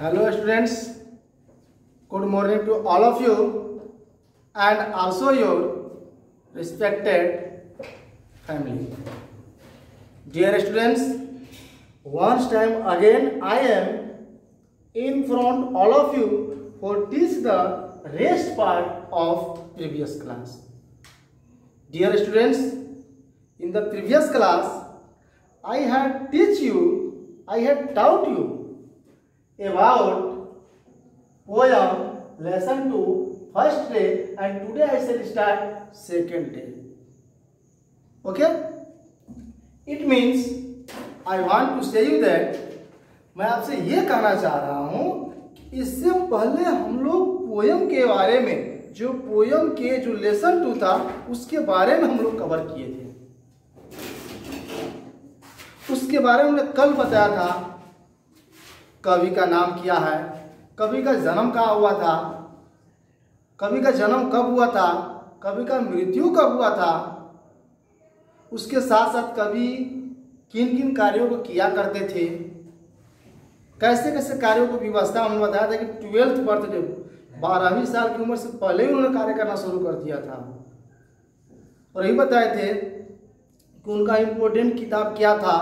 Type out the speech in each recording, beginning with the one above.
Hello students, good morning to all of you and also your respected family. Dear students, once time again I am in front all of you for teach the rest part of previous class. Dear students, in the previous class I had taught you about poem lesson 2 first day, and today I shall start second day. Okay, it means I want to say you that मैं आपसे ये कहना चाह रहा हूं कि इससे पहले हम लोग पोयम के बारे में जो पोयम के जो लेसन 2 था उसके बारे में हम लोग कवर किए थे। उसके बारे में हमने कल बताया था कवि का नाम क्या है, कवि का जन्म कहाँ हुआ था, कवि का जन्म कब हुआ था, कवि का मृत्यु कब हुआ था, उसके साथ साथ कवि किन किन कार्यों को किया करते थे, कैसे कैसे कार्यों को व्यवस्था हमने बताया था कि 12th बर्थडे 12वीं साल की उम्र से पहले ही उन्होंने कार्य करना शुरू कर दिया था। और यही बताए थे कि उनका इम्पोर्टेंट किताब क्या था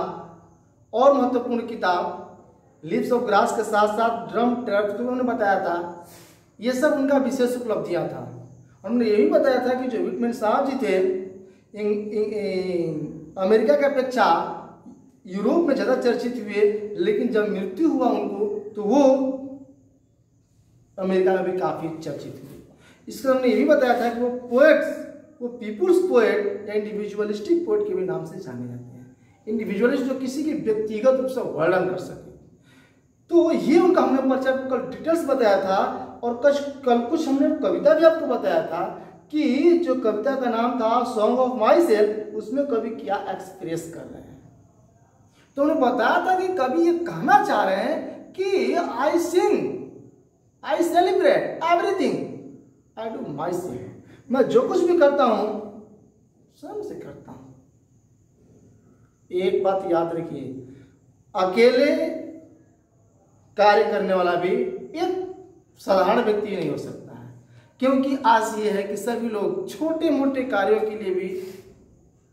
और महत्वपूर्ण किताब लिव्स ऑफ ग्रास के साथ साथ ड्रम ट्रैप को उन्होंने बताया था। ये सब उनका विशेष उपलब्धियां था। और उन्होंने यही बताया था कि जो विटमैन साहब जी थे अमेरिका की अपेक्षा यूरोप में ज़्यादा चर्चित हुए, लेकिन जब मृत्यु हुआ उनको तो वो अमेरिका में भी काफ़ी चर्चित हुए। इसके उन्होंने यही बताया था कि वो पोएट्स, वो पीपुल्स पोएट या इंडिविजुअलिस्टिक पोएट के भी नाम से जाने जाते हैं। इंडिविजुअलिस्ट जो किसी की व्यक्तिगत रूप से वर्णन कर सके। तो ये उनका हमने परिचय कल डिटेल्स बताया था। और कल कुछ हमने कविता भी आपको बताया था कि जो कविता का नाम था सॉन्ग ऑफ माई सेल्फ, उसमें कवि क्या एक्सप्रेस कर रहे हैं। तो उन्होंने बताया था कि कवि ये कहना चाह रहे हैं कि I sing, I celebrate everything I do myself. मैं जो कुछ भी करता हूं स्वयं से करता हूं। एक बात याद रखिए, अकेले कार्य करने वाला भी एक साधारण व्यक्ति नहीं हो सकता है, क्योंकि आज ये है कि सभी लोग छोटे मोटे कार्यों के लिए भी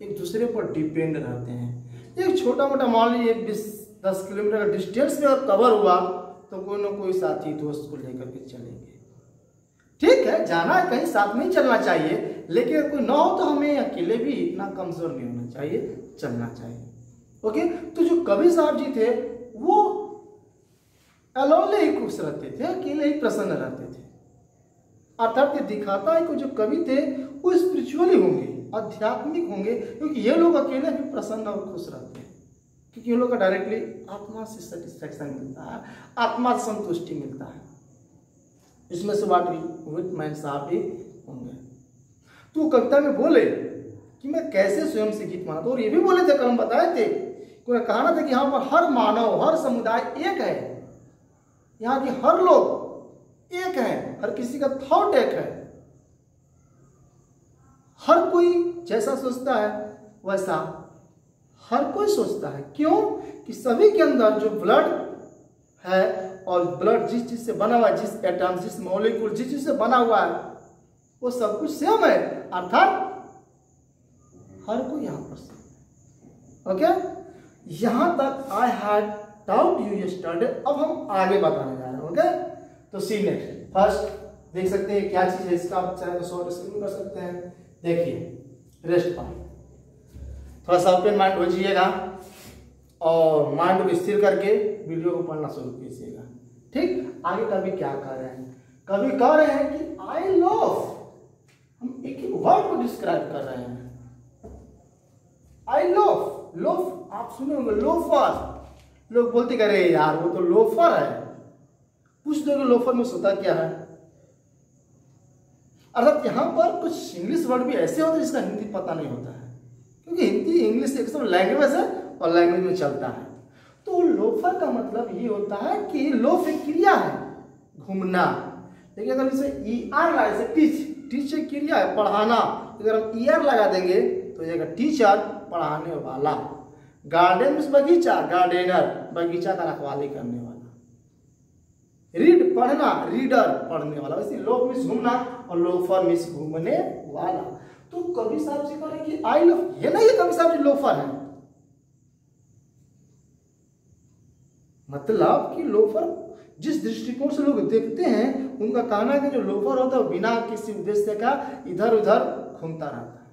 एक दूसरे पर डिपेंड रहते हैं। एक छोटा मोटा मान लीजिए 10 किलोमीटर का डिस्टेंस में कवर हुआ तो कोई ना कोई साथी दोस्त को लेकर के चलेंगे। ठीक है, जाना है कहीं साथ में ही चलना चाहिए, लेकिन अगर कोई ना हो तो हमें अकेले भी इतना कमजोर नहीं होना चाहिए, चलना चाहिए। ओके, तो जो कवि साहब जी थे वो अलोले ही खुश रहते थे, अकेले ही प्रसन्न रहते थे। अर्थात ये दिखाता है कि जो कवि थे वो स्पिरिचुअली होंगे, आध्यात्मिक होंगे, क्योंकि ये लोग अकेले भी प्रसन्न और खुश रहते हैं, क्योंकि ये लोग का डायरेक्टली आत्मा से सेटिस्फैक्शन मिलता है, आत्मा से संतुष्टि मिलता है। इसमें से विटमैन साहब भी होंगे। तो कविता में बोले कि मैं कैसे स्वयं से गीत मानता हूं, और ये भी बोले थे, कल हम बताए थे, कहना था कि यहाँ पर हर मानव, हर समुदाय एक है, यहाँ के हर लोग एक है, हर किसी का थॉट एक है, हर कोई जैसा सोचता है वैसा हर कोई सोचता है। क्यों? कि सभी के अंदर जो ब्लड है, और ब्लड जिस चीज से बना हुआ है, जिस एटम, जिस मॉलिक्यूल, जिस चीज से बना हुआ है, वो सब कुछ सेम है, अर्थात हर कोई यहां पर सेम। ओके, यहां तक I had taut you yesterday. अब हम आगे बताने जा रहे हैं। ओके, तो सी नेक्स्ट। फर्स्ट देख सकते हैं क्या चीज है, इसका आप चाहे तो शॉर्ट स्क्रीन कर सकते हैं। देखिए रेस्ट पार्ट, थोड़ा सा ओपन माइंड हो जाइएगा और माइंड को स्थिर करके वीडियो को पढ़ना शुरू कीजिएगा। ठीक, आगे कवि क्या कह रहे हैं? कवि कह रहे हैं कि आई लव, हम एक एक वर्ड को डिस्क्राइब कर रहे हैं। आई लव, लोफ आप सुने होंगे, लोफर। लोग बोलते कह रहे यार वो तो लोफर है। पूछ दो कि लोफर में सोता क्या है। अर्थात यहाँ पर कुछ इंग्लिश वर्ड भी ऐसे होते हैं जिसका हिंदी पता नहीं होता है, क्योंकि हिंदी इंग्लिश एक सब लैंग्वेज है और लैंग्वेज में चलता है। तो लोफर का मतलब ये होता है कि लोफ एक क्रिया है, घूमना। लेकिन अगर इसे ER लगा, जैसे टीच एक क्रिया है, पढ़ाना, अगर हम ER लगा देंगे तो ये टीचर, पढ़ाने वाला। गार्डन में बगीचा, गार्डनर, बगीचा का रखवाली करने वाला। रीड पढ़ना, रीडर पढ़ने वाला, वैसे लोफ मीन्स घूमना और लोफर मीन्स घूमने वाला। तो कवि साहब से कह रहे हैं कि आई लव, ये नहीं है कवि साहब जी लोफर है, मतलब कि लोफर जिस दृष्टिकोण से लोग देखते हैं उनका कहना है कि जो लोफर होता है वो बिना किसी उद्देश्य का इधर उधर घूमता रहता है।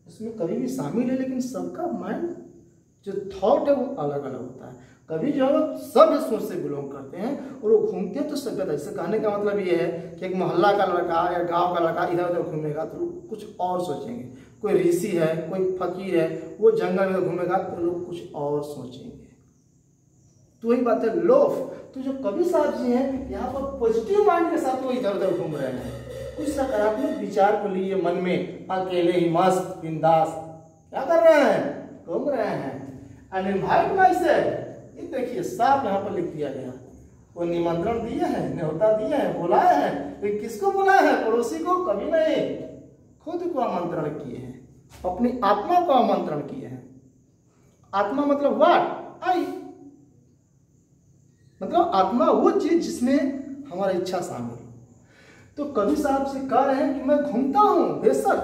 उसमें कभी भी शामिल है, लेकिन सबका माइंड जो थॉट है वो अलग अलग होता है। कभी जो है सब इस सोच से बिलोंग करते हैं और वो घूमते हैं तो सभ्यता। इससे कहने का मतलब ये है कि एक मोहल्ला का लड़का या गांव का लड़का इधर उधर घूमेगा तो लोग कुछ और सोचेंगे। कोई ऋषि है, कोई फकीर है, वो जंगल में घूमेगा तो लोग कुछ और सोचेंगे। तो वही बात है लोफ। तो जो कवि साहब जी हैं यहाँ पर पॉजिटिव माइंड के साथ वो इधर उधर घूम रहे हैं, कुछ सकारात्मक विचार को लिए मन में अकेले ही मस्त बिंदास क्या कर रहे हैं, घूम रहे हैं। एंड इनवाइट माई सेल्फ, ये देखिए साफ यहाँ पर लिख दिया गया, वो निमंत्रण दिए हैं, न्योता दिए हैं, बुलाए हैं। तो किसको बुलाए हैं? पड़ोसी को? कभी नहीं, खुद को आमंत्रण किए हैं, अपनी आत्मा को आमंत्रण किए हैं। आत्मा मतलब व्हाट? आई, मतलब आत्मा वो चीज जिसमें हमारा इच्छा शामिल हो। तो कवि साहब से कह रहे हैं कि मैं घूमता हूं, बेशक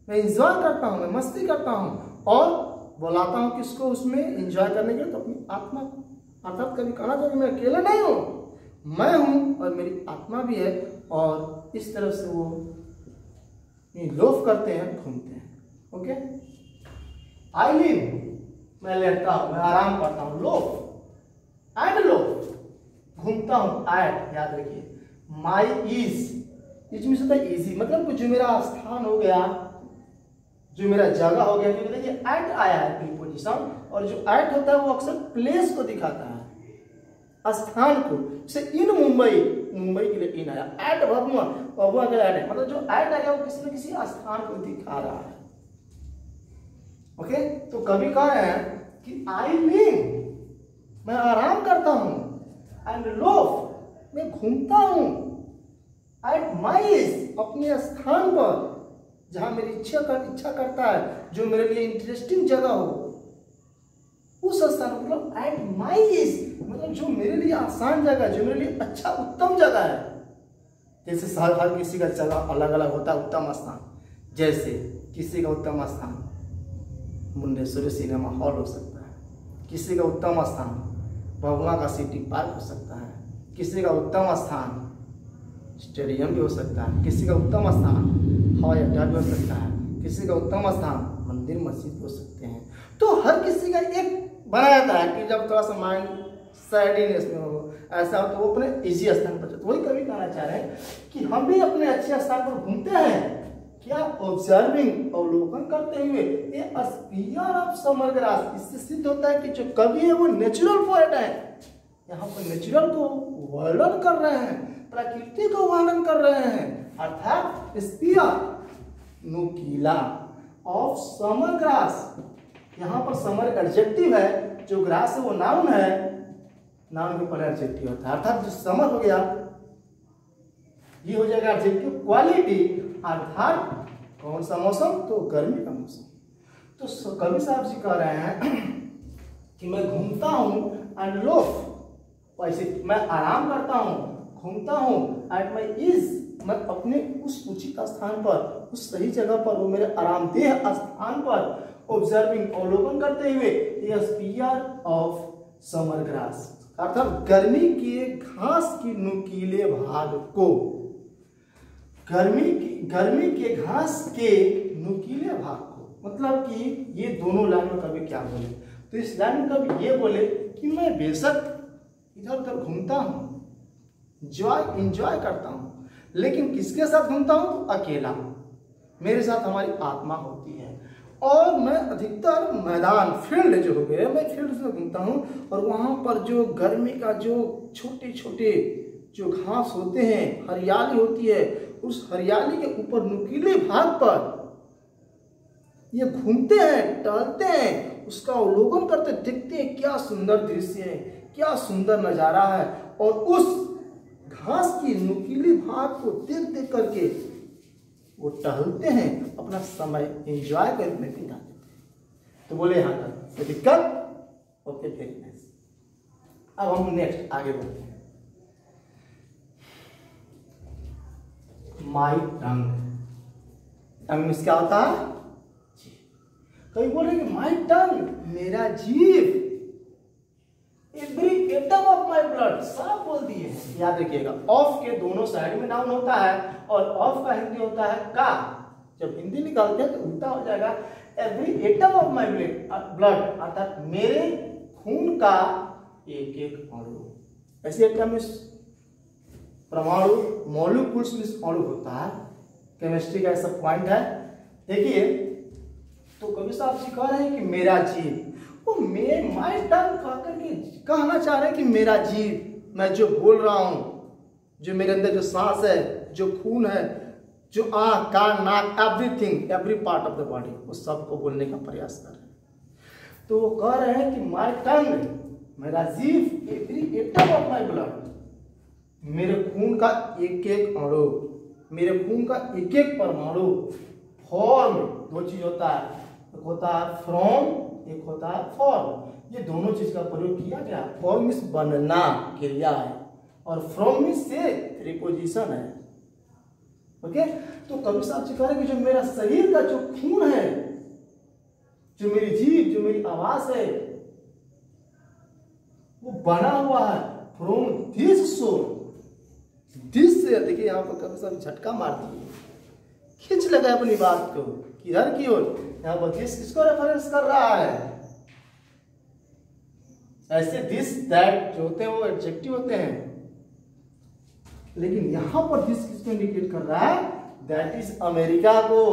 मैं एंजॉय करता हूं, मैं मस्ती करता हूं और बुलाता हूं किसको उसमें एंजॉय करने के लिए? तो अपनी आत्मा को। अर्थात कभी कहना चाहिए मैं अकेला नहीं हूं, मैं हूं और मेरी आत्मा भी है। और इस तरह से वो लोफ करते हैं, घूमते हैं। ओके, आई लिव, मैं लेटता हूं, मैं आराम करता हूं, लोफ। एंड लोफ, घूमता हूं, एट याद रखिए, माई इज में होता है इजी, मतलब जो मेरा स्थान हो गया, जो मेरा जगह हो गया। क्योंकि देखिए एट आया है प्रीपोजिशन, और जो एट होता है वो अक्सर प्लेस को दिखाता है, स्थान को। जैसे इन मुंबई, मुंबई के लिए इन आया, एट भभुआ, भभुआ के लिए एट है, मतलब जो एट आया वो किसी न किसी स्थान को दिखा रहा है। ओके, तो कभी कह रहे हैं कि आई लिव, मैं आराम करता हूं, एंड लोफ, मैं घूमता हूं, एट माइज, अपने स्थान पर जहां मेरी इच्छा करता है, जो मेरे लिए इंटरेस्टिंग जगह हो उस स्थान, मतलब एट माइज, मतलब जो मेरे लिए आसान जगह, जो मेरे लिए अच्छा उत्तम जगह है। जैसे हर किसी का जगह अलग अलग होता है उत्तम स्थान। जैसे किसी का उत्तम स्थान मुंडेश्वरी सिनेमा हॉल हो सकता है, किसी का उत्तम स्थान भभुआ का सिटी पार्क हो सकता है, किसी का उत्तम स्थान स्टेडियम भी हो सकता है, किसी का उत्तम स्थान हवाई अड्डा भी हो सकता है, किसी का उत्तम स्थान मंदिर मस्जिद हो सकते हैं। तो हर किसी का एक बनाया जाता है कि जब थोड़ा सा माइंड सैडीनेस में हो, ऐसा हो तो वो अपने इजी स्थान पर। तो वही कभी कहना चाह रहे हैं कि हम भी अपने अच्छे स्थान पर घूमते हैं, क्या ऑब्जर्विंग, अवलोकन करते हुए। ये स्पीयर ऑफ समर ग्रास, इससे सिद्ध होता है कि जो कवि है वो नेचुरल पोएट है। यहाँ पर नेचुरल को वर्णन कर रहे हैं, प्रकृति को वर्णन कर रहे हैं, अर्थात स्पीयर नुकीला ऑफ समर ग्रास। यहाँ पर समर एडजेक्टिव है, जो ग्रास है वो नाउन है, नाउन के पहले एडजेक्टिव होता है। अर्थात जो समर हो गया ये हो जाएगा एडजेक्टिव क्वालिटी, अर्थात कौन सा मौसम? तो गर्मी का मौसम। तो कवि साहब जी कह रहे हैं कि मैं घूमता हूं एंड लोफ, वैसे मैं आराम करता हूं, घूमता हूं, एट माई इज, मैं अपने उस उचित स्थान पर, उस सही जगह पर, वो मेरे आरामदेह स्थान पर, ऑब्जर्विंग, अवलोकन करते हुए ये स्पीयर ऑफ समर ग्रास, अर्थात गर्मी के घास की नुकीले भाग को, गर्मी के घास के नुकीले भाग को। मतलब कि ये दोनों लाइन में कभी क्या बोले? तो इस लाइन में कभी ये बोले कि मैं बेशक इधर उधर घूमता हूं, एंजॉय करता हूं, लेकिन किसके साथ घूमता हूं? तो अकेला, मेरे साथ हमारी आत्मा होती है। और मैं अधिकतर मैदान, फील्ड जो हो गए, मैं फील्ड में घूमता हूं, और वहां पर जो गर्मी का जो छोटे छोटे जो घास होते हैं, हरियाली होती है, उस हरियाली के ऊपर नुकीले भाग पर ये घूमते हैं, टहलते हैं, उसका अवलोकन करते, देखते हैं क्या सुंदर दृश्य है, क्या सुंदर नजारा है। और उस घास की नुकीली भाग को देख देख करके वो टहलते हैं, अपना समय एंजॉय करने में बिता देते हैं। तो बोले यहाँ तक कोई दिक्कत? Okay, very nice. अब हम नेक्स्ट आगे बढ़ते हैं। माई टंग। टंग में क्या होता है? कभी बोल रहे कि माई टंग, मेरा जीभ, every atom of my blood, साफ बोल दिए। याद रखिएगा, ऑफ के दोनों साइड में नाउन होता है और ऑफ का हिंदी होता है का। जब हिंदी निकालते हैं तो उल्टा हो जाएगा, every atom of my blood, अर्थात मेरे खून का एक एक अणु। ऐसे एटम परमाणु, मॉलिक्यूल्स में अणु होता है, केमिस्ट्री का ऐसा पॉइंट है। देखिए, तो कवि साहब जी कह रहे हैं कि मेरा जीव, वो माई टंग कहकर के कहना चाह रहे हैं कि मेरा जीव, मैं जो बोल रहा हूं, जो मेरे अंदर जो सांस है, जो खून है, जो आंख, कान, नाक, everything, every part of the body, वो सबको बोलने का प्रयास कर रहे हैं। तो वो कह रहे हैं कि माई टंग, मेरा जीव, every atom of my blood, मेरे खून का एक एक अणु, मेरे खून का एक एक परमाणु, फॉर्म, दो चीज होता है, एक होता है फ्रॉम, एक होता है फॉर्म। ये दोनों चीज का प्रयोग किया गया। फॉर्म मीन्स बनना, क्रिया है, और फ्रॉम मीन्स से प्रीपोजिशन है। ओके, तो कवि साहब जी कह रहे हैं कि जो मेरा शरीर का जो खून है, जो मेरी जीभ, जो मेरी आवाज है, वो बना हुआ है फ्रॉम दिस सोल। दिस से, देखिए यहाँ पर कवि साहब झटका मार दिए, खींच लगा अपनी बात को किधर की ओर। यहाँ पर दिस किसको रेफरेंस कर रहा है? ऐसे दिस दैट जो होते हैं वो एडजेक्टिव होते हैं, लेकिन यहां पर दिस किसको इंडिकेट कर रहा है? दैट इज अमेरिका को।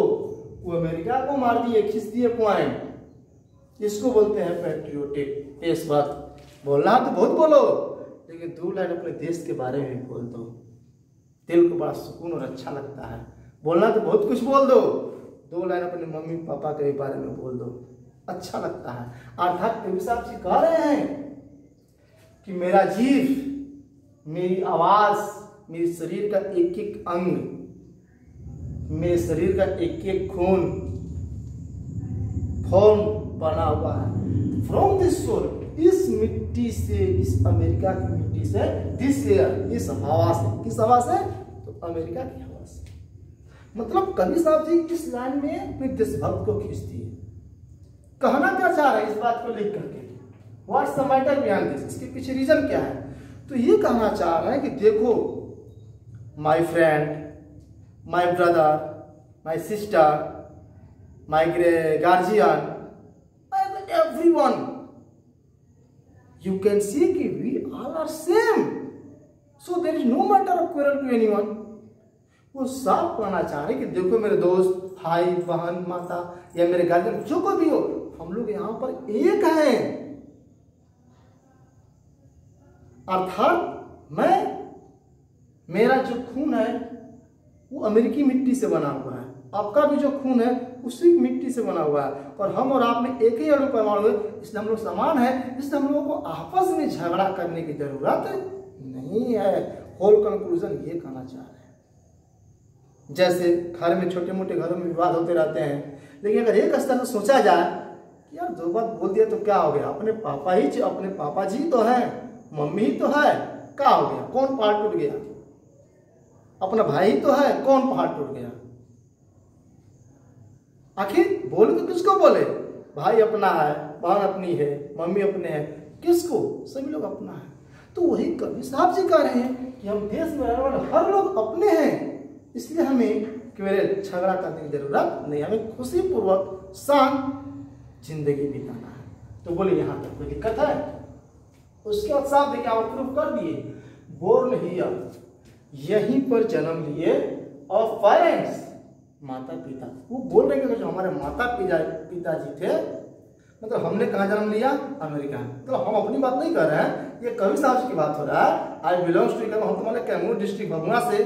वो अमेरिका को मार दिए, खींच दिए पॉइंट। इसको बोलते हैं पैट्रियोटिक देशभक्त। बोलना तो बहुत बोलो, लेकिन दो लाइन अपने देश के बारे में बोल दो, दिल को बड़ा सुकून और अच्छा लगता है। बोलना तो बहुत कुछ बोल दो, दो लाइन अपने मम्मी पापा के बारे में बोल दो, अच्छा लगता है। अर्थात कवि साहब जी कह रहे हैं कि मेरा जीव, मेरी आवाज, मेरे शरीर का एक एक अंग, मेरे शरीर का एक एक खून फॉर्म बना हुआ है फ्रॉम दिस सोल, इस मिट्टी से, इस अमेरिका की मिट्टी से, दिस एयर, इस हवा से। किस हवा से? तो अमेरिका की हवा से। मतलब कवि साहब जी इस लाइन में अपने देशभक्त को खींच दिए। कहना क्या चाह रहे हैं इस बात को लिख करके? What's the matter behind this? इसके पीछे रीजन क्या है? तो ये कहना चाह रहे हैं कि देखो, my friend, my brother, my sister, my guardian, everyone, you can see कि we all are same, so there is no matter of quarrel to anyone। वो साफ कहना चाह रहे कि देखो मेरे दोस्त, भाई, बहन, माता या मेरे गार्जियन, जो कोई भी हो, हम लोग यहाँ पर एक हैं। अर्थात मेरा जो खून है वो अमेरिकी मिट्टी से बना हुआ है, आपका भी जो खून है उसी मिट्टी से बना हुआ है, और हम और आप में एक ही अणु परमाणु है, इसलिए हम लोग समान है। इसलिए हम लोगों को आपस में झगड़ा करने की जरूरत नहीं है। होल कंक्लूजन ये कहना चाह रहे हैं। जैसे घर में, छोटे मोटे घरों में विवाद होते रहते हैं, लेकिन अगर एक स्तर से सोचा जाए कि यार दो बात बोल दिया तो क्या हो गया, अपने पापा जी तो है, मम्मी ही तो है, क्या हो गया, कौन पहाड़ टूट गया? अपना भाई ही तो है, कौन पहाड़ टूट गया? आखिर बोले तो किसको बोले? भाई अपना है, बहन अपनी है, मम्मी अपने हैं, किसको? सभी लोग अपना है। तो वही कवि साहब जी कह रहे हैं कि हम देश में रहने वाले हर लोग अपने हैं, इसलिए हमें केवल झगड़ा करने की जरूरत नहीं, हमें खुशी पूर्वक शांत जिंदगी बिताना है। तो बोले यहाँ तक कोई दिक्कत है? उसके बाद साहब देखिए आप प्रूफ कर दिए, बोर्न हियर, यहीं पर जन्म लिए, और पेरेंट्स, माता पिता। वो बोल रहे हैं कि जो हमारे माता पिताजी थे, मतलब हमने कहाँ जन्म लिया? अमेरिका। तो हम अपनी बात नहीं कर रहे हैं, ये कवि साहब की बात हो रहा है। आई बिलोंग्स टू, हम तुम्हारे कैमूर डिस्ट्रिक्ट भगुआ से,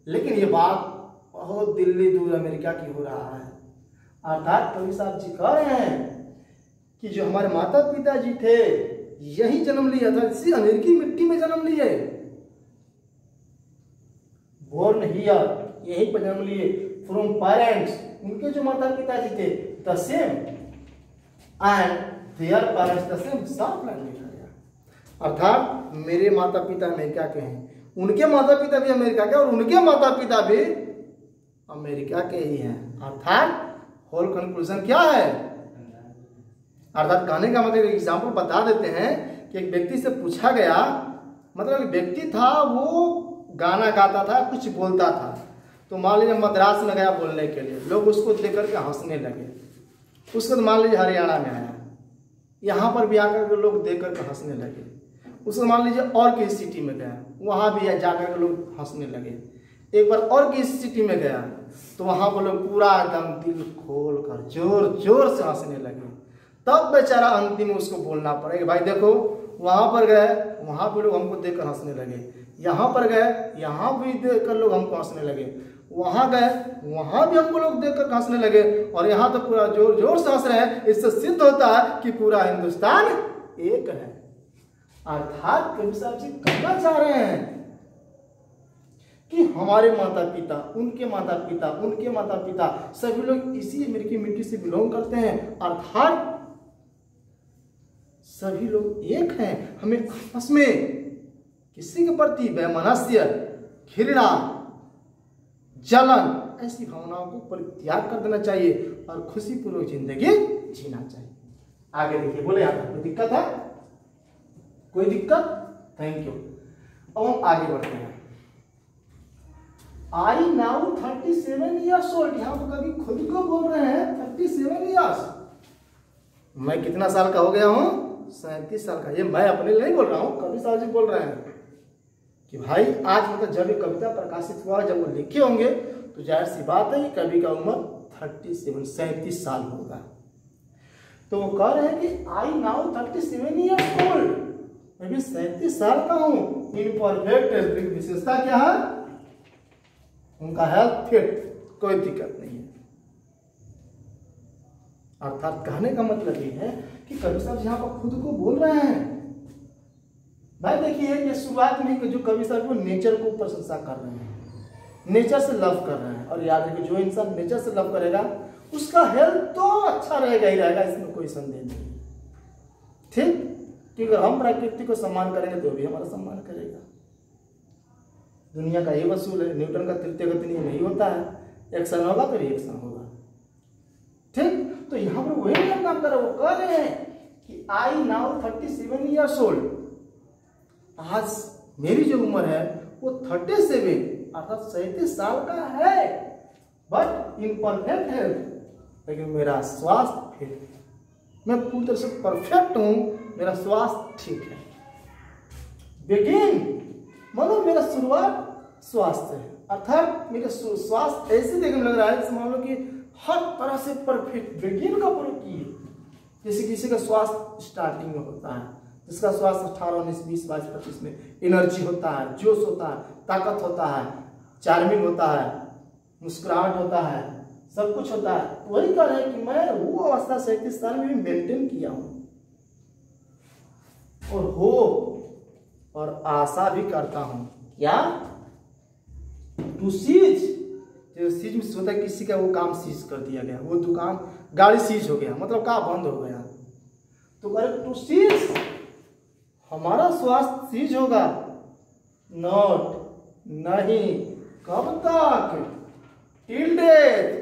लेकिन ये बात बहुत दिल्ली दूर अमेरिका की हो रहा है। अर्थात कवि साहब जी कह रहे हैं कि जो हमारे माता पिताजी थे यही जन्म लिया था, इसी अमेरिकी मिट्टी में जन्म लिए, बोर्न हियर, यहीं पर जन्म लिए, फ्रॉम पेरेंट्स, उनके जो माता पिताजी थे, the same, and their parents the same. साफ लाइन लिखा गया। अर्थात मेरे माता पिता अमेरिका के हैं, उनके माता पिता भी अमेरिका के, और उनके माता पिता भी अमेरिका के ही हैं। अर्थात होल कंक्लूजन क्या है, अर्थात कहने का मतलब एग्जाम्पल बता देते हैं कि एक व्यक्ति से पूछा गया, मतलब एक व्यक्ति था वो गाना गाता था, कुछ बोलता था, तो मान लीजिए मद्रास में गया बोलने के लिए, लोग उसको देख करके हंसने लगे। उसके बाद मान लीजिए हरियाणा में आया, यहाँ पर भी आकर के लोग देख करके हंसने लगे। उसको मान लीजिए और किसी सिटी में गया, वहाँ भी जाकर के लोग हंसने लगे। एक बार और किसी सिटी में गया तो वहाँ पर लोग पूरा एकदम दिल खोल कर जोर जोर से हंसने लगे। तब बेचारा अंतिम में उसको बोलना पड़ा कि भाई देखो, वहाँ पर गए, वहाँ पर लोग हमको देखकर हंसने लगे, यहाँ पर गए, यहाँ भी देखकर लोग हमको हंसने लगे, वहाँ गए, वहाँ भी हमको लोग देखकर हंसने लगे, और यहाँ तो पूरा जोर जोर से हंस रहे हैं। इससे सिद्ध होता है कि पूरा हिंदुस्तान एक है। अर्थात कवि साहब जी कहना चाह रहे हैं कि हमारे माता पिता, उनके माता पिता, उनके माता पिता, सभी लोग इसी अमेरिकी मिट्टी से बिलोंग करते हैं। अर्थात सभी लोग एक हैं। हमें आपस में किसी के प्रति वैमनस्य, घृणा, जलन, ऐसी भावनाओं को परित्याग कर देना चाहिए और खुशीपूर्वक जिंदगी जीना चाहिए। आगे देखिए, बोले यहाँ पर कोई दिक्कत है? कोई दिक्कत? Thank you. अब हम आगे बढ़ते हैं। आई नाउ 37 ईयर्स ओल्ड, यहाँ पर कभी खुद को बोल रहे हैं 37 ईयर्स। मैं कितना साल का हो गया हूँ? 37 साल का। ये मैं अपने लिए नहीं बोल रहा हूँ, कवि साहब जी बोल रहे हैं कि भाई आज मतलब जब ये कविता प्रकाशित हुआ, जब वो लिखे होंगे तो जाहिर सी बात है कि कवि का उम्र 37 साल होगा। तो वो कह रहे हैं कि आई नाउ 37 ईयर्स ओल्ड, मैं भी 37 साल का हूँ। इन परफेक्ट हेल्थ, विशेषता क्या है? उनका हेल्थ फिट, कोई दिक्कत नहीं है। अर्थात कहने का मतलब ये है कि कवि साहब यहाँ पर खुद को बोल रहे हैं। भाई देखिए, ये शुरुआत में जो कवि साहब वो नेचर को प्रशंसा कर रहे हैं, नेचर से लव कर रहे हैं। और याद रखिए, जो इंसान नेचर से लव करेगा उसका हेल्थ तो अच्छा रहेगा ही रहेगा, इसमें कोई संदेह नहीं। ठीक, क्योंकि हम प्रकृति को सम्मान करेंगे तो भी हमारा सम्मान करेगा। दुनिया का ये वसूल है, न्यूटन का तृतीय गति नियम नहीं होता है, एक्शन होगा तो रिएक्शन होगा। ठीक, तो यहाँ पर वही नियम काम कर रहे, वो कह रहे हैं कि आई नाउ 37 ईयर्स ओल्ड, आज मेरी जो उम्र है वो 37 अर्थात 37 साल का है, बट इन परफेक्ट हेल्थ, लेकिन मेरा स्वास्थ्य फिट, मैं पूरी तरह से परफेक्ट हूं, मेरा स्वास्थ्य ठीक है। बिगिन मतलब मेरा शुरुआत स्वास्थ्य है, अर्थात मेरा स्वास्थ्य ऐसे देखने लग रहा है जैसे मान लो कि हर तरह से परफेक्ट। बिगिन का प्रयोग किए, जैसे किसी का स्वास्थ्य स्टार्टिंग में होता है, जिसका स्वास्थ्य 18, 19, 20, 22, 25 में एनर्जी होता है, जोश होता है, ताकत होता है, चार्मिंग होता है, मुस्कुराहट होता है, सब कुछ होता है। वही कह रहे हैं कि मैं वो अवस्था 37 साल में भी मेंटेन किया हूं, और हो और आशा भी करता हूं। क्या? टू सीज, जो सीज में होता है किसी का वो काम सीज कर दिया गया, वो दुकान गाड़ी सीज हो गया, मतलब काम बंद हो गया, तो कह रहे टू सीज, हमारा स्वास्थ्य सीज होगा। नॉट, नहीं, कब तक? Till death.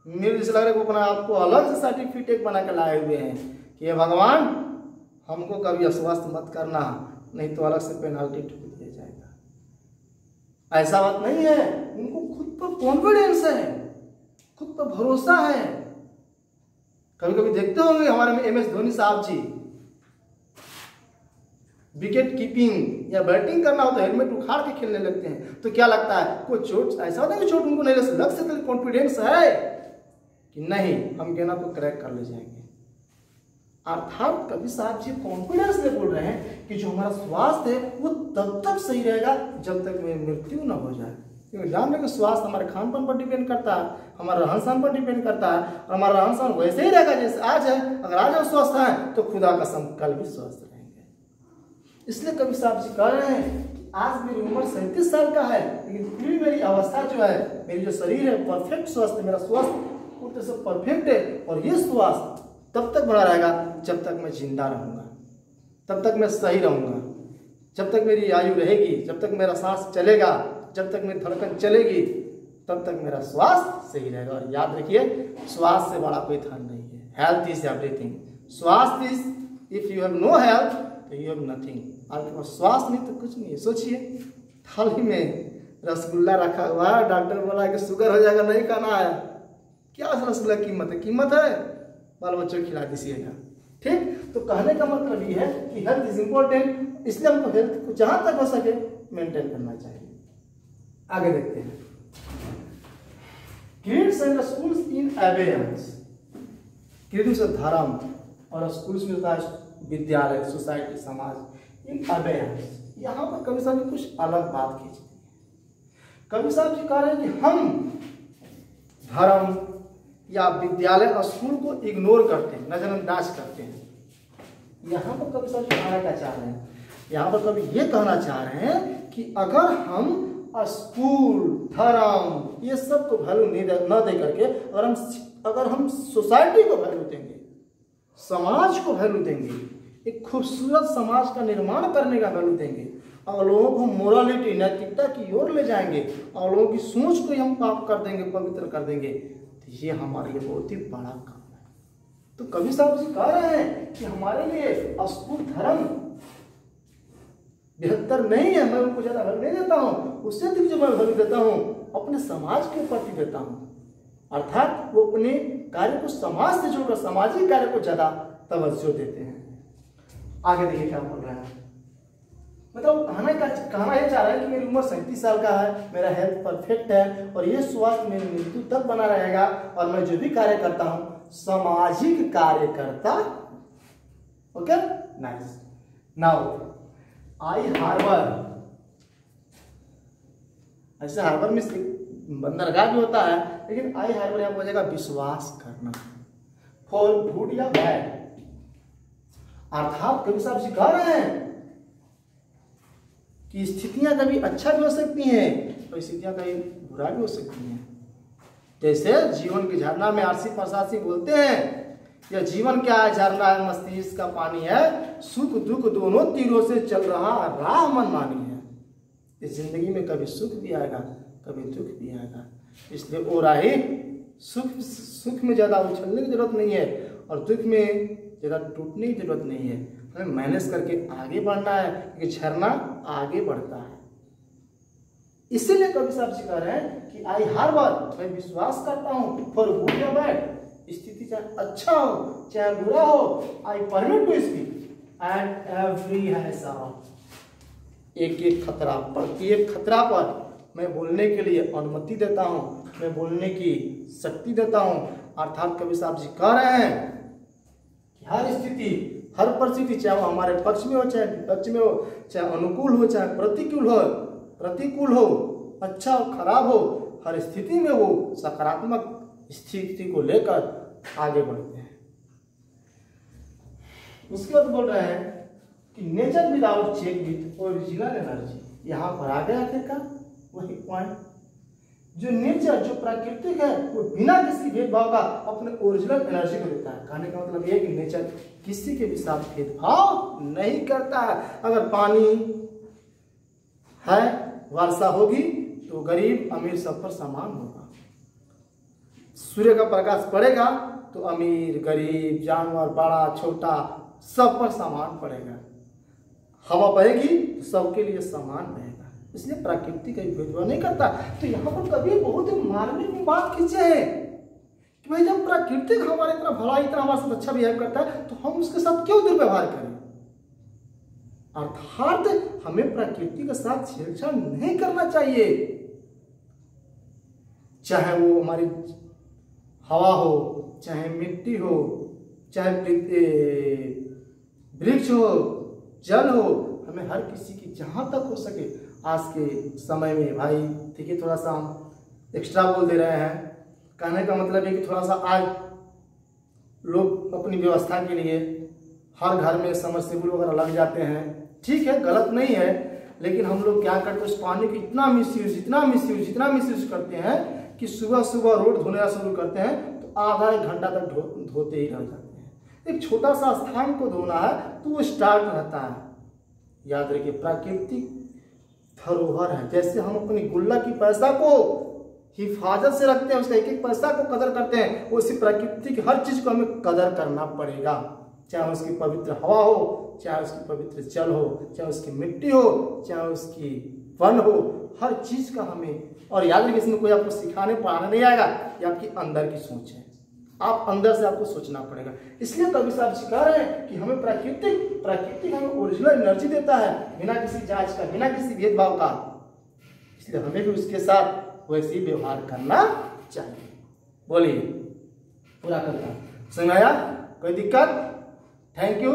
मेरे जैसे लग रहा है कि अपना आपको अलग से सर्टिफिकेट बना के लाए हुए हैं कि ये भगवान हमको कभी अस्वस्थ मत करना, नहीं तो अलग से पेनाल्टी ठोक दिया जाएगा। ऐसा बात नहीं है, उनको खुद पर कॉन्फिडेंस है, खुद पर भरोसा है। कभी कभी देखते होंगे हमारे में MS धोनी साहब जी, विकेट कीपिंग या बैटिंग करना हो तो हेलमेट उखाड़ के खेलने लगते हैं, तो क्या लगता है कोई चोट, ऐसा होता है कि चोट उनको नहीं लग सकती, कॉन्फिडेंस है कि नहीं हम गेंद को क्रैक कर ले जाएंगे। अर्थात कवि साहब जी कॉन्फिडेंस में बोल रहे हैं कि जो हमारा स्वास्थ्य है वो तब तक सही रहेगा जब तक मेरी मृत्यु न हो जाए। क्योंकि जान रहे कि स्वास्थ्य हमारे खान पान पर डिपेंड करता है, हमारा रहन सहन पर डिपेंड करता है, और हमारा रहन सहन वैसे ही रहेगा जैसे आज है। अगर आज हम स्वस्थ हैं तो खुदा कसम कल भी स्वस्थ रहेंगे। इसलिए कवि साहब जी कह रहे हैं कि आज मेरी उम्र 37 साल का है, लेकिन फिर भी मेरी अवस्था जो है, मेरी जो शरीर है परफेक्ट स्वस्थ, मेरा स्वास्थ्य पूरी से परफेक्ट है, और ये स्वास्थ्य तब तक बना रहेगा जब तक मैं जिंदा रहूंगा, तब तक मैं सही रहूंगा, जब तक मेरी आयु रहेगी, जब तक मेरा सांस चलेगा, जब तक मेरी धड़कन चलेगी, तब तक मेरा स्वास्थ्य सही रहेगा। और याद रखिए, स्वास्थ्य से बड़ा कोई धन नहीं है। Health is everything. स्वास्थ्य is, if you have no health तो यू हैव नथिंग। आपके पास स्वास्थ्य नहीं तो कुछ नहीं है। सोचिए, थाली में रसगुल्ला रखा हुआ है, डॉक्टर बोला कि शुगर हो जाएगा, नहीं खाना है। क्या रसगुल्ला कीमत है? कीमत है, बाल बच्चों को खिला दीजिएगा। ठीक, तो कहने का मतलब ये है कि हेल्थ इज इंपॉर्टेंट, इसलिए हमको हेल्थ को जहां तक हो सके मेंटेन करना चाहिए। आगे देखते हैं। Kids and schools in awareness. Kids धर्म और स्कूल्स में होता है विद्यालय, सोसाइटी, समाज। इन अवेयरनेस, यहाँ पर कवि साहब ने कुछ अलग बात खींची। कवि साहब जी कह रहे हैं कि हम धर्म या विद्यालय और स्कूल को इग्नोर करते हैं, नजरअंदाज करते हैं। यहाँ पर कवि साहब जी कहना क्या चाह रहे हैं? यहाँ पर कवि ये कहना चाह रहे हैं कि अगर हम स्कूल, धर्म, ये सब को वैल्यू न दे करके अगर हम सोसाइटी को वैल्यू देंगे, समाज को वैल्यू देंगे, एक खूबसूरत समाज का निर्माण करने का वैल्यू देंगे, और लोगों को मोरालिटी, नैतिकता की ओर ले जाएंगे, और लोगों की सोच को हम पाप कर देंगे, पवित्र कर देंगे, तो ये हमारे लिए बहुत ही बड़ा काम है। तो कवि साहब जी कह रहे हैं कि हमारे लिए स्कूल, धर्म बेहतर नहीं है। मैं उनको ज्यादा वैल्यू नहीं देता हूँ, उससे अधिक जो मैं वैल्यू देता हूँ अपने समाज के प्रति देता हूँ। अर्थात वो अपने कार्य को समाज से जोड़कर सामाजिक कार्य को ज्यादा तवज्जो देते हैं। आगे देखिए क्या बोल रहे हैं। मतलब कहना ये चाह रहा है कि मेरी उम्र 37 साल का है, मेरा हेल्थ परफेक्ट है, और ये स्वास्थ्य मेरी मृत्यु तक बना रहेगा, और मैं जो भी कार्य करता हूँ सामाजिक कार्य करता। Okay, nice. Now I harbour, ऐसे हार्बर में बंदरगाह भी होता है, लेकिन आई हार्बर यहाँ बोलेगा विश्वास करना, फॉर गुड या बैड। अर्थात कवि साहब जी कह रहे हैं कि स्थितियां कभी अच्छा भी हो सकती हैं और स्थितियां कभी बुरा भी हो सकती हैं। जैसे जीवन की झरना में आरसी प्रसाद सिंह बोलते हैं, यह जीवन क्या है? झरना है, मस्तिष्क का पानी है, सुख दुख दोनों तीरों से चल रहा राह मनमानी है। इस जिंदगी में कभी सुख भी आएगा, कभी दुख भी आएगा, इसलिए ओ राही सुख में ज्यादा उछलने की जरूरत नहीं है, और दुख में ज्यादा टूटने की जरूरत नहीं है। हमें मैनेज करके आगे बढ़ना है, क्योंकि झरना आगे बढ़ता है। इसीलिए कवि साहब जी कह रहे हैं कि आई हार्बर, मैं विश्वास करता हूँ, फॉर गुड या बैड, स्थिति चाहे अच्छा हो चाहे बुरा हो, I permit to speak and every has एक एक खतरा, प्रत्येक खतरा पर मैं बोलने के लिए अनुमति देता हूँ, मैं बोलने की शक्ति देता हूँ। अर्थात कवि साहब जी कह रहे हैं कि हर स्थिति, हर परिस्थिति, चाहे वो हमारे पक्ष में हो चाहे विपक्ष में हो, चाहे अनुकूल हो चाहे प्रतिकूल हो, अच्छा हो खराब हो, हर स्थिति में वो सकारात्मक स्थिति को लेकर आगे बढ़ते हैं। उसके बाद बोल रहे हैं कि nature without check with original energy. यहाँ पर आ गया आखिरकार वही पॉइंट, जो नेचर, जो प्राकृतिक है, वो बिना किसी भेदभाव का अपने ओरिजिनल एनर्जी को देता है। कहने का मतलब ये कि नेचर किसी के भी साथ भेदभाव नहीं करता है। अगर पानी है, वर्षा होगी, तो गरीब अमीर सब पर समान होगा। सूर्य का प्रकाश पड़ेगा तो अमीर गरीब, जानवर बड़ा छोटा सब पर समान पड़ेगा। हवा बहेगी तो सबके लिए समान बहेगा। इसलिए प्रकृति का भेदभाव नहीं करता। तो यहाँ पर कभी बहुत ही मार्मिक बात खींचे है कि भाई जब प्रकृति हमारे इतना भला, इतना हमारे साथ अच्छा बिहेव करता है, तो हम उसके साथ क्यों दुर्व्यवहार करें? अर्थात हमें प्रकृति के साथ छेड़छाड़ नहीं करना चाहिए। चाहे वो हमारी हवा हो, चाहे मिट्टी हो, चाहे वृक्ष हो, जल हो, हमें हर किसी की जहां तक हो सके, आज के समय में भाई देखिए, थोड़ा सा हम एक्स्ट्रा बोल दे रहे हैं। कहने का मतलब है कि थोड़ा सा आज लोग अपनी व्यवस्था के लिए हर घर में समरसेबुल वगैरह लग जाते हैं। ठीक है, गलत नहीं है, लेकिन हम लोग क्या करते हैं, उस पानी को इतना मिसयूज करते हैं कि सुबह सुबह रोड धोना शुरू करते हैं तो आधा एक घंटा तक धोते ही रह जाते हैं। एक छोटा सा स्थान को धोना है तो वो स्टार्ट रहता है। याद रखिए, प्राकृतिक धरोहर है। जैसे हम अपनी गुल्लक की पैसा को हिफाजत से रखते हैं, उसका एक एक पैसा को कदर करते हैं, उसी प्रकृति की हर चीज को हमें कदर करना पड़ेगा, चाहे उसकी पवित्र हवा हो, चाहे उसकी पवित्र जल हो, चाहे उसकी मिट्टी हो, चाहे उसकी वन हो, हर चीज का हमें। और याद रखिए, इसमें कोई आपको सिखाने पढ़ाने नहीं आएगा, ये आपकी अंदर की सोच है, आप अंदर से आपको सोचना पड़ेगा। इसलिए कवि साहब जी कह रहे हैं कि हमें प्राकृतिक हमें ओरिजिनल एनर्जी देता है, बिना किसी जांच का, बिना किसी भेदभाव का, इसलिए हमें भी उसके साथ वैसे ही व्यवहार करना चाहिए। बोलिए, पूरा करता समझ आया? कोई दिक्कत? Thank you.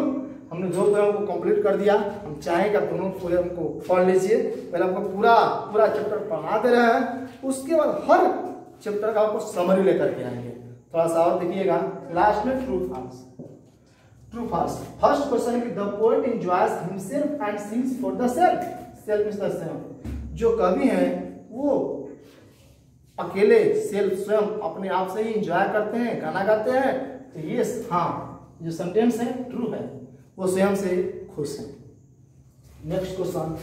हमने 2 पोएम को कंप्लीट कर दिया। हम चाहेंगे आप दोनों पोएम को पढ़ लीजिए। पहले आपको पूरा चैप्टर पढ़ा दे रहे हैं, उसके बाद हर चैप्टर का आपको समरी लेकर के आएंगे। थोड़ा सा और देखिएगा, लास्ट में true false. True false, first question है, the poet enjoys himself and sings for the self. Self is the self. जो कवि हैं वो अकेले स्वयं अपने आप से ही एंजॉय करते हैं, गाना गाते हैं, तो ये हाँ जो सेंटेंस है ट्रू है, वो स्वयं से खुश है। Next question,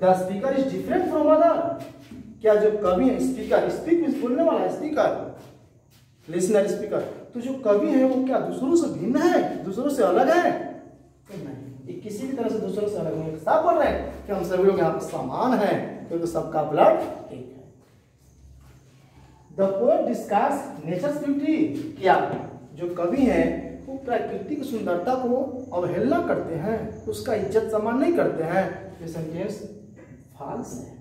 the speaker is different from other. क्या जो कवि है, स्पीकर, स्पीक मींस बोलने वाला है, स्पीकर, लिसनर, स्पीकर, तो जो कवि है वो क्या दूसरों से भिन्न है, दूसरों से अलग है? नहीं, ये किसी भी तरह से दूसरों से अलग नहीं। साफ बोल रहे हैं कि हम सभी लोग यहाँ पर समान हैं, क्योंकि सबका ब्लड एक है। The poet discuss nature's beauty. क्या जो कवि हैं वो प्रकृति की सुंदरता को अवहेलना करते हैं, उसका इज्जत सम्मान नहीं करते हैं? ये सेंटेंस फॉल्स है।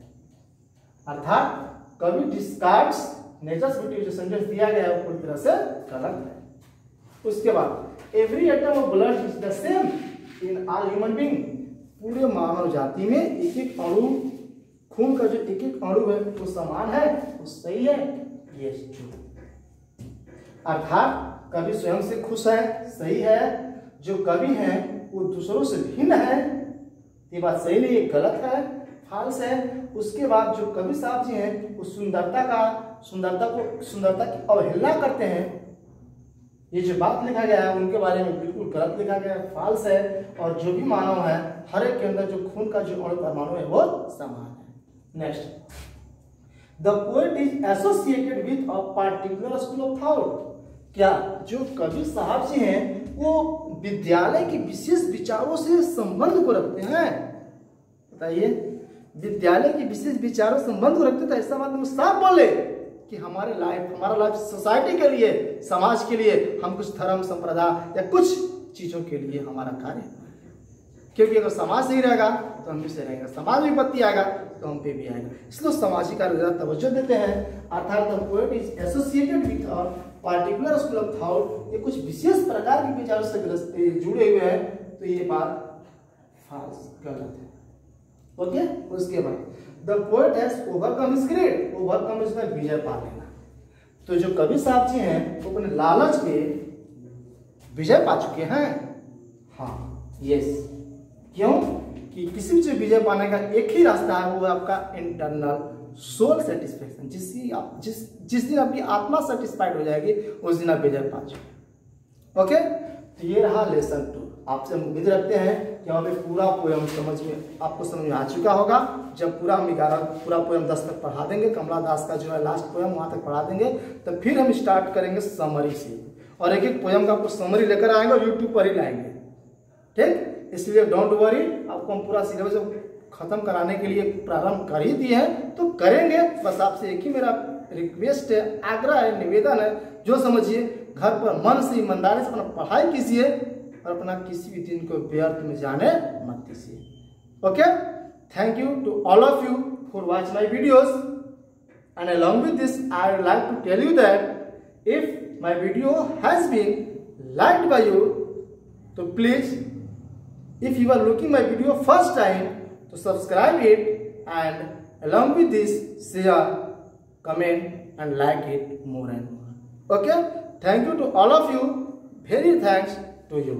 अर्थात कवि डिस्कार्ड्स नेचर्स ब्यूटी, जो सेंटेंस दिया गया है वो पूरी तरह से गलत है। उसके बाद every atom of blood is the same in all human being. पूरे मानव जाति में एक एक अणु, खून का जो एक एक अणु है वो समान है, वो सही है, ये ट्रू। अर्थात कवि स्वयं से खुश है, सही है। जो कवि हैं वो दूसरों से भिन्न है, ये बात सही नहीं, ये गलत है, फॉल्स है। उसके बाद जो कवि साहब जी हैं वो सुंदरता की अवहेलना करते हैं। ये जो बात लिखा गया है उनके बारे में बिल्कुल गलत लिखा गया है, फॉल्स है। और जो भी मानव है, हर एक के अंदर जो खून का जो अणु परमाणु है वो समान है। Next, the poet is associated with a particular school of thought. क्या जो कवि साहब जी हैं वो विद्यालय की विशेष विचारों से संबंध को रखते हैं? बताइए, विद्यालय की विशेष विचारों संबंध को रखते, तो ऐसा बात साफ बोले कि हमारा लाइफ सोसाइटी के लिए, समाज के लिए, हम कुछ धर्म संप्रदाय या कुछ चीजों के लिए हमारा कार्य है। क्योंकि अगर समाज सही रहेगा तो हम भी सही रहेगा, समाज में विपत्ति आएगा तो हम पे भी आएगा, इसलिए सामाजिक कार्य ज्यादा तवज्जो देते हैं। अर्थात the poet is associated with a particular school of thought, ये कुछ विशेष प्रकार के विचारों से जुड़े हुए हैं, तो ये बात फॉल्स, गलत है। ओके, उसके बाद the poet has overcome his grade. Overcome is विजय पा लेना। तो जो कवि साहब जी हैं वो अपने लालच पे विजय पा चुके हैं। हाँ, यस। क्यों? कि किसी भी चीज विजय पाने का एक ही रास्ता है, वो है आपका इंटरनल सोल सेटिस्फेक्शन। जिस दिन आपकी आत्मा सेटिस्फाइड हो जाएगी उस दिन आप विजय पा चुके। ओके, तो ये रहा लेसन 2। आपसे हम उम्मीद रखते हैं कि हमें पूरा पोएम आपको समझ में आ चुका होगा। जब पूरा हम 11 पूरा पोएम 10 तक पढ़ा देंगे, कमला दास का जो है लास्ट पोएम वहां तक पढ़ा देंगे, तो फिर हम स्टार्ट करेंगे समरी से, और एक एक पोएम का आपको समरी लेकर आएंगे और यूट्यूब पर ही लाएंगे। ठीक, इसलिए डोंट वरी, आपको हम पूरा सिलेबस खत्म कराने के लिए प्रारंभ कर ही दिए हैं, तो करेंगे। बस आपसे एक ही मेरा रिक्वेस्ट है, आग्रह है, निवेदन है, जो समझिए घर पर मन से ईमानदारी से अपना पढ़ाई कीजिए और अपना किसी भी दिन को व्यर्थ में जाने मत दीजिए। Okay, thank you to all of you for watch my videos, and along with this I would like to tell you that if my video has been liked by you, so please, if you are looking my video first time, to subscribe it, and along with this share, comment and like it more and more. Okay, thank you to all of you, very thanks to you.